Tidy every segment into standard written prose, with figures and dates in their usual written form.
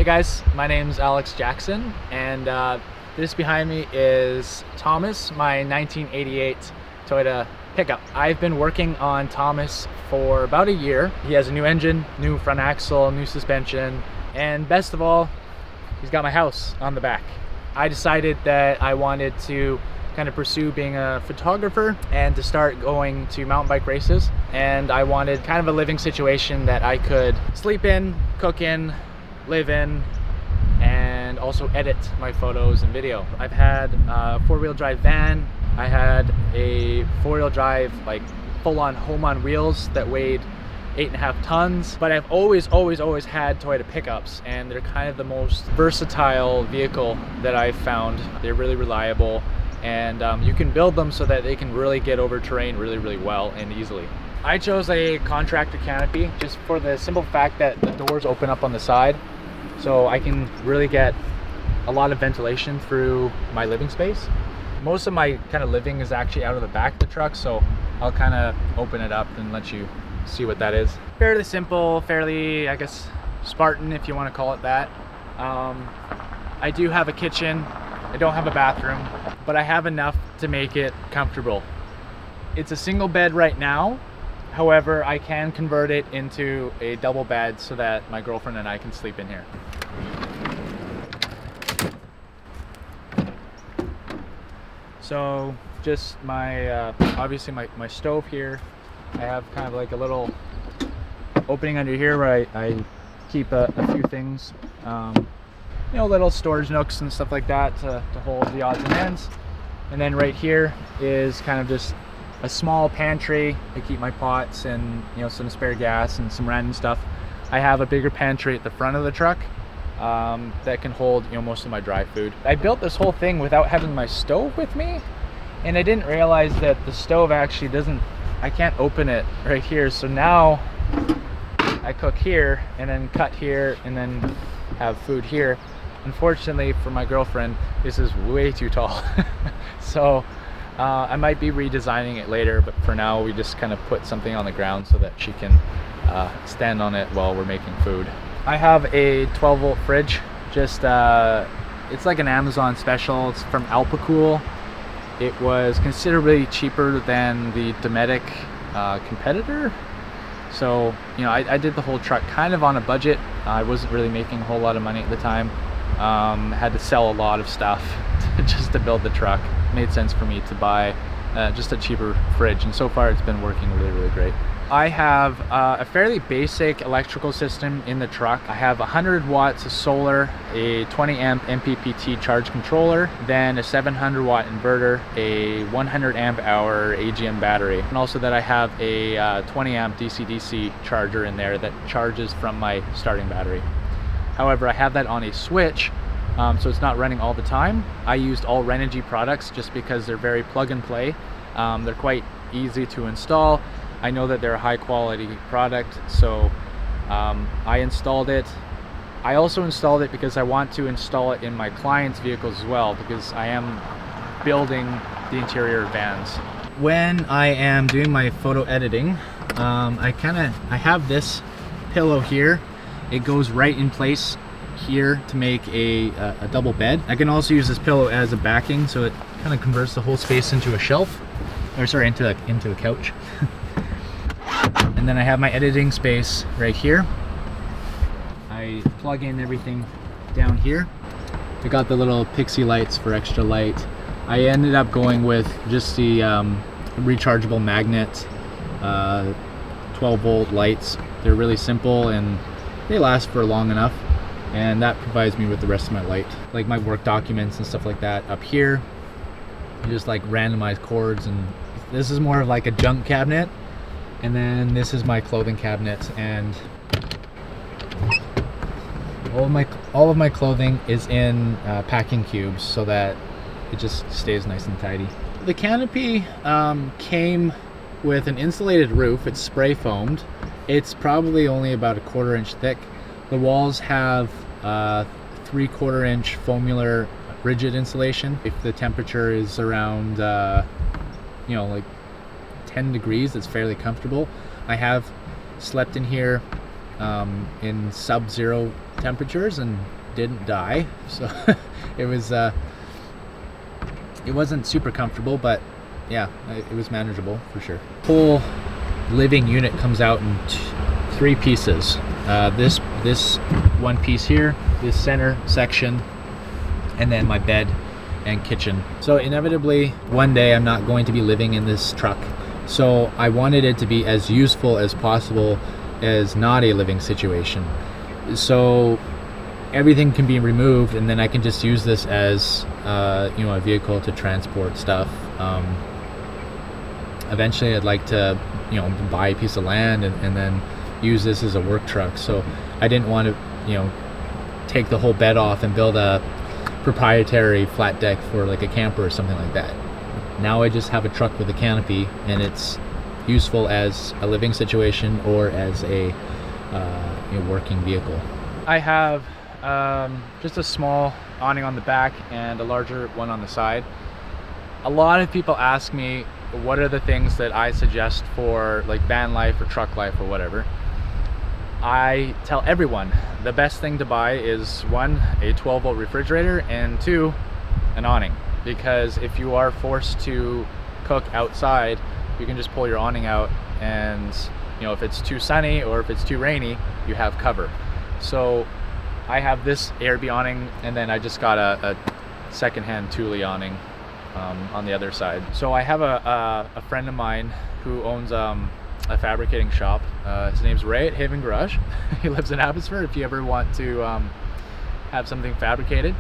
Hey guys, my name's Alex Jackson, and this behind me is Thomas, my 1988 Toyota pickup. I've been working on Thomas for about a year. He has a new engine, new front axle, new suspension, and best of all, he's got my house on the back. I decided that I wanted to kind of pursue being a photographer and to start going to mountain bike races, and I wanted kind of a living situation that I could sleep in, cook in, live in, and also edit my photos and video. I've had a four-wheel drive van. I had a four-wheel drive, like full-on home on wheels that weighed 8.5 tons. But I've always had Toyota pickups, and they're kind of the most versatile vehicle that I've found. They're really reliable, and you can build them so that they can really get over terrain really well and easily. I chose a contractor canopy just for the simple fact that the doors open up on the side, so I can really get a lot of ventilation through my living space. Most of my kind of living is actually out of the back of the truck, so I'll kind of open it up and let you see what that is. Fairly simple, fairly, I guess, Spartan, if you want to call it that. I do have a kitchen. I don't have a bathroom, but I have enough to make it comfortable. It's a single bed right now. However, I can convert it into a double bed so that my girlfriend and I can sleep in here. So just my, obviously my stove here. I have kind of like a little opening under here where I keep a few things, you know, little storage nooks and stuff like that to hold the odds and ends. And then right here is kind of just a small pantry to keep my pots and, you know, some spare gas and some random stuff. I have a bigger pantry at the front of the truck that can hold, you know, most of my dry food. I built this whole thing without having my stove with me, and I didn't realize that the stove actually I can't open it right here. So now I cook here and then cut here and then have food here. Unfortunately for my girlfriend, this is way too tall. So I might be redesigning it later, but for now we just kind of put something on the ground so that she can stand on it while we're making food. I have a 12-volt fridge. Just it's like an Amazon special. It's from Alpacool. It was considerably cheaper than the Dometic competitor. So, you know, I did the whole truck kind of on a budget. I wasn't really making a whole lot of money at the time. Had to sell a lot of stuff just to build the truck. It made sense for me to buy just a cheaper fridge, and so far it's been working really great. I have a fairly basic electrical system in the truck. I have 100 watts of solar, a 20 amp MPPT charge controller, then a 700 watt inverter, a 100 amp hour AGM battery, and also that I have a 20 amp DC-DC charger in there that charges from my starting battery. However, I have that on a switch, so it's not running all the time. I used all Renogy products just because they're very plug and play. They're quite easy to install. I know that they're a high quality product, so I installed it. I also installed it because I want to install it in my clients' vehicles as well, because I am building the interior vans. When I am doing my photo editing, I have this pillow here. It goes right in place here to make a double bed. I can also use this pillow as a backing, so it kind of converts the whole space into a shelf, or sorry, into a couch. And then I have my editing space right here. I plug in everything down here. I got the little pixie lights for extra light. I ended up going with just the rechargeable magnet 12-volt lights. They're really simple and they last for long enough, and that provides me with the rest of my light, like my work documents and stuff like that. Up here, just like randomized cords, and this is more of like a junk cabinet. And then this is my clothing cabinet, and all of my clothing is in packing cubes so that it just stays nice and tidy. The canopy came with an insulated roof. It's spray foamed. It's probably only about a 1/4 inch thick. The walls have 3/4 inch foamular rigid insulation. If the temperature is around you know, like 10 degrees, it's fairly comfortable. I have slept in here in sub-zero temperatures and didn't die. So it was it wasn't super comfortable, but yeah, it was manageable for sure. Whole living unit comes out in 3 pieces. This one piece here, this center section, and then my bed and kitchen. So inevitably one day I'm not going to be living in this truck, so I wanted it to be as useful as possible as not a living situation. So everything can be removed, and then I can just use this as a vehicle to transport stuff. Eventually I'd like to buy a piece of land and then use this as a work truck. So I didn't want to take the whole bed off and build a proprietary flat deck for like a camper or something like that. Now I just have a truck with a canopy, and it's useful as a living situation or as a working vehicle. I have just a small awning on the back and a larger one on the side. A lot of people ask me what are the things that I suggest for like van life or truck life or whatever. I tell everyone the best thing to buy is 1, a 12-volt refrigerator, and 2, an awning. Because if you are forced to cook outside, you can just pull your awning out, and if it's too sunny or if it's too rainy, you have cover. So I have this Airbnb awning, and then I just got a secondhand Thule awning on the other side. So I have a friend of mine who owns a fabricating shop. His name's Ray at Haven Garage. He lives in Abbotsford if you ever want to have something fabricated.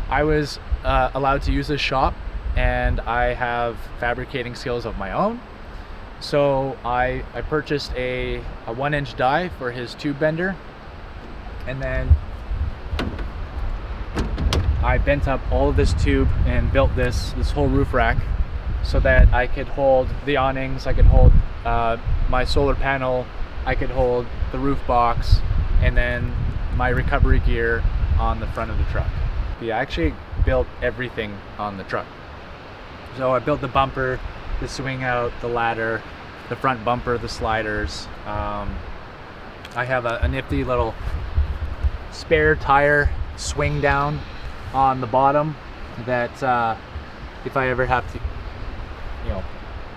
I was allowed to use this shop, and I have fabricating skills of my own. So I purchased a 1-inch die for his tube bender, and then I bent up all of this tube and built this whole roof rack so that I could hold the awnings, I could hold my solar panel, I could hold the roof box, and then my recovery gear on the front of the truck. Yeah, I actually built everything on the truck. So I built the bumper, the swing out, the ladder, the front bumper, the sliders. I have a nifty little spare tire swing down on the bottom that if I ever have to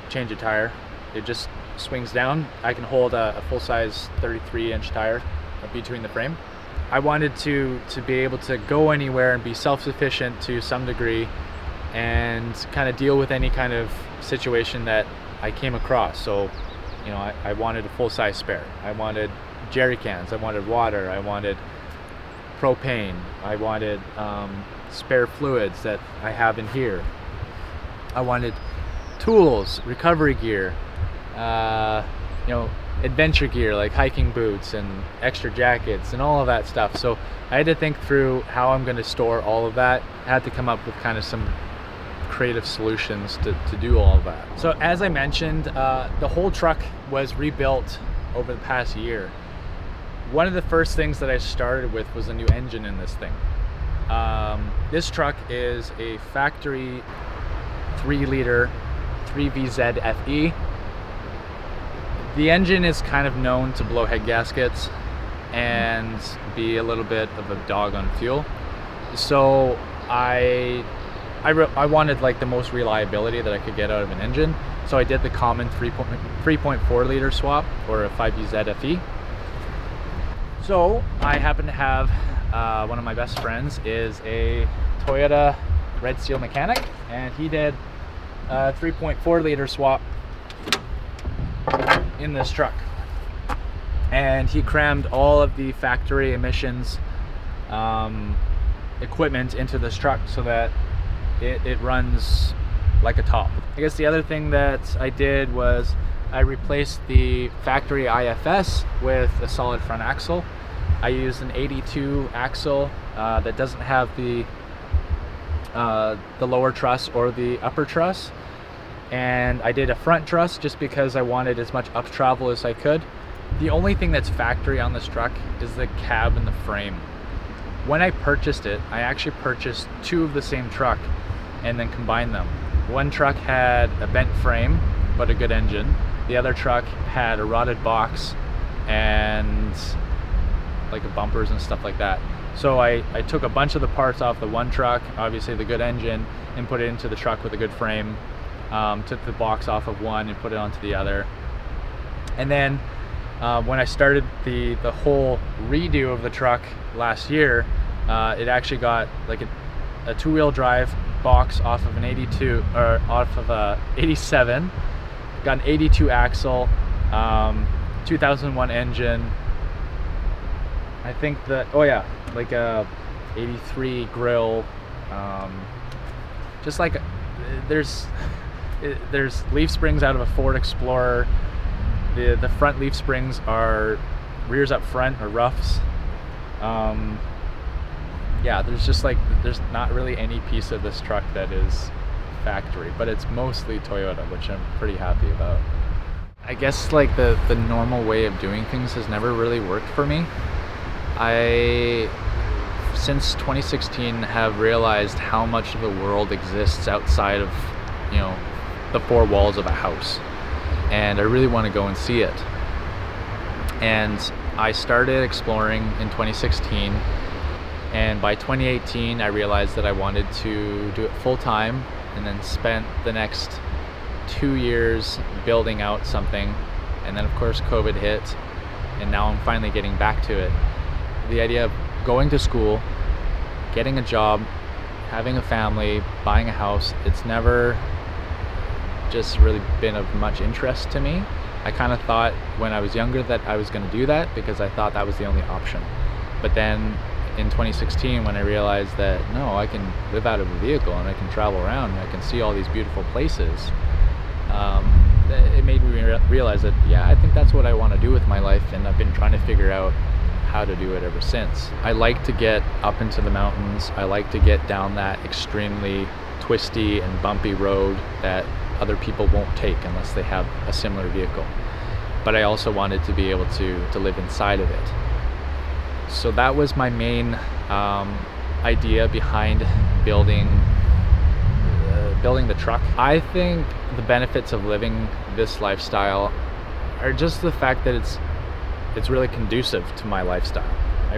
change a tire, it just swings down. I can hold a full-size 33-inch tire between the frame. I wanted to be able to go anywhere and be self-sufficient to some degree, and kind of deal with any kind of situation that I came across. So I wanted a full-size spare. I wanted jerry cans, I wanted water, I wanted propane, I wanted spare fluids that I have in here. I wanted tools, recovery gear, adventure gear like hiking boots and extra jackets and all of that stuff. So I had to think through how I'm going to store all of that. I had to come up with kind of some creative solutions to do all of that. So as I mentioned, the whole truck was rebuilt over the past year. One of the first things that I started with was a new engine in this thing. This truck is a factory 3-liter 3VZ FE. The engine is kind of known to blow head gaskets and be a little bit of a dog on fuel. So I wanted like the most reliability that I could get out of an engine. So I did the common 3.4 liter swap, or a 5VZ FE. So I happen to have one of my best friends is a Toyota Red Seal mechanic, and he did a 3.4 liter swap in this truck, and he crammed all of the factory emissions equipment into this truck so that it runs like a top. I guess the other thing that I did was I replaced the factory IFS with a solid front axle. I used an 82 axle that doesn't have the lower truss or the upper truss, and I did a front truss just because I wanted as much up travel as I could. The only thing that's factory on this truck is the cab and the frame. When I purchased it, I actually purchased 2 of the same truck and then combined them. One truck had a bent frame but a good engine. The other truck had a rotted box and like bumpers and stuff like that. So I took a bunch of the parts off the one truck, obviously the good engine, and put it into the truck with a good frame. Took the box off of one and put it onto the other. And then when I started the whole redo of the truck last year, it actually got like a two-wheel drive box off of an 82 or off of a 87, got an 82 axle, 2001 engine. I think that like a 83 grill. Just like there's leaf springs out of a Ford Explorer. The front leaf springs are rears up front or roughs. There's not really any piece of this truck that is factory, but it's mostly Toyota, which I'm pretty happy about. I guess like the normal way of doing things has never really worked for me. Since 2016 have realized how much of the world exists outside of, the four walls of a house. And I really want to go and see it. And I started exploring in 2016. And by 2018, I realized that I wanted to do it full time, and then spent the next 2 years building out something. And then of course COVID hit, and now I'm finally getting back to it. The idea of going to school, getting a job, having a family, buying a house, it's never just really been of much interest to me. I kind of thought when I was younger that I was going to do that because I thought that was the only option. But then in 2016, when I realized that no, I can live out of a vehicle and I can travel around and I can see all these beautiful places, it made me realize that I think that's what I want to do with my life, and I've been trying to figure out how to do it ever since. I like to get up into the mountains. I like to get down that extremely twisty and bumpy road that other people won't take unless they have a similar vehicle. But I also wanted to be able to live inside of it. So that was my main idea behind building the truck. I think the benefits of living this lifestyle are just the fact that it's really conducive to my lifestyle. I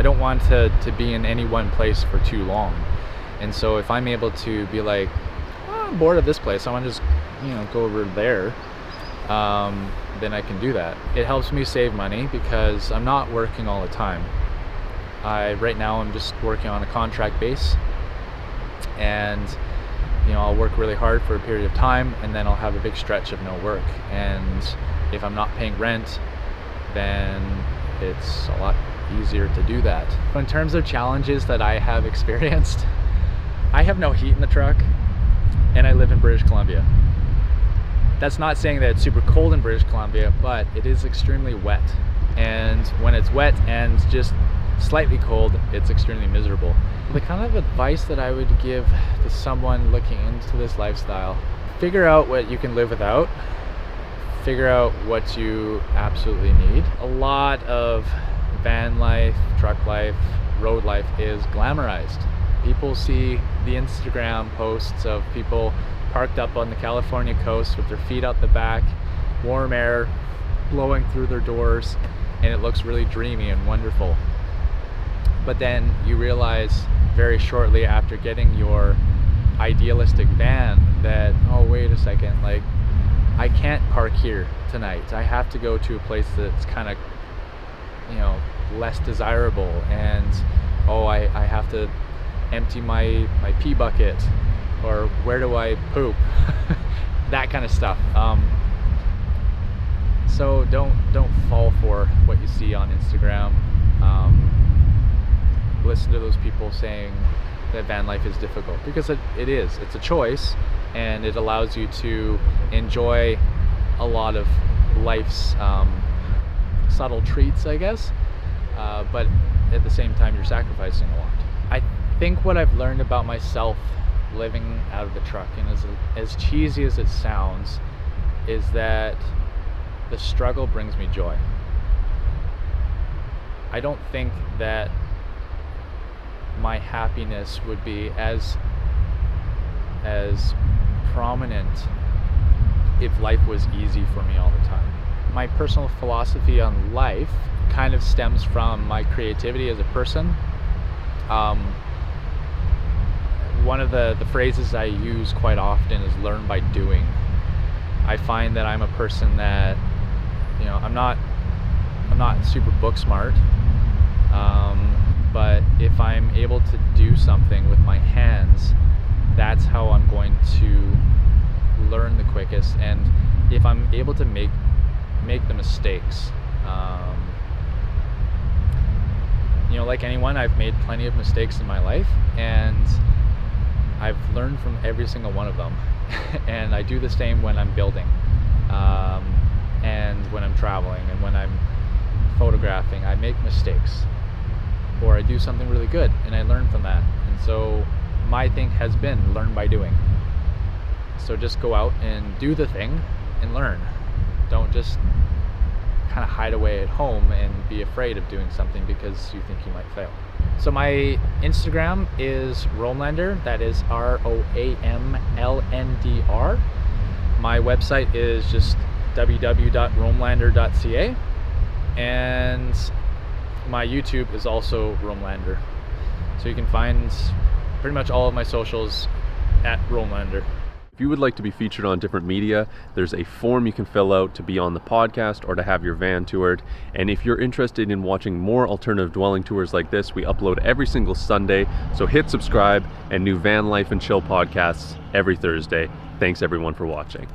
don't want to be in any one place for too long. And so if I'm able to be like, I'm bored of this place, I want to just go over there, then I can do that. It helps me save money because I'm not working all the time. Right now I'm just working on a contract base, and I'll work really hard for a period of time, and then I'll have a big stretch of no work. And if I'm not paying rent, then it's a lot easier to do that. In terms of challenges that I have experienced, I have no heat in the truck, and I live in British Columbia. That's not saying that it's super cold in British Columbia, but it is extremely wet. And when it's wet and just slightly cold, it's extremely miserable. The kind of advice that I would give to someone looking into this lifestyle: figure out what you can live without, figure out what you absolutely need. A lot of van life, truck life, road life is glamorized. People see the Instagram posts of people parked up on the California coast with their feet out the back, warm air blowing through their doors, and it looks really dreamy and wonderful. But then you realize very shortly after getting your idealistic van that, oh wait a second, like I can't park here tonight. I have to go to a place that's kind of less desirable, and I have to empty my pee bucket, or where do I poop? That kind of stuff. So don't fall for what you see on Instagram. Listen to those people saying that van life is difficult, because it is. It's a choice, and it allows you to enjoy a lot of life's subtle treats, I guess. But at the same time, you're sacrificing a lot. I think what I've learned about myself living out of the truck, and as cheesy as it sounds, is that the struggle brings me joy. I don't think that my happiness would be as prominent if life was easy for me all the time. My personal philosophy on life kind of stems from my creativity as a person. One of the phrases I use quite often is learn by doing. I find that I'm a person that, you know, I'm not super book smart, but if I'm able to do something with my hands, that's how I'm going to learn the quickest. And if I'm able to make the mistakes, you know, like anyone, I've made plenty of mistakes in my life, and I've learned from every single one of them. And I do the same when I'm building, and when I'm traveling, and when I'm photographing. I make mistakes, or I do something really good and I learn from that. And so my thing has been learn by doing. So just go out and do the thing and learn. Don't just kind of hide away at home and be afraid of doing something because you think you might fail. So my Instagram is Romlander, that is ROAMLNDR. My website is just www.romlander.ca, and my YouTube is also Romlander. So you can find pretty much all of my socials at Romlander. If you would like to be featured on different media, there's a form you can fill out to be on the podcast or to have your van toured. And if you're interested in watching more alternative dwelling tours like this, we upload every single Sunday. So hit subscribe, and new van life and chill podcasts every Thursday. Thanks everyone for watching.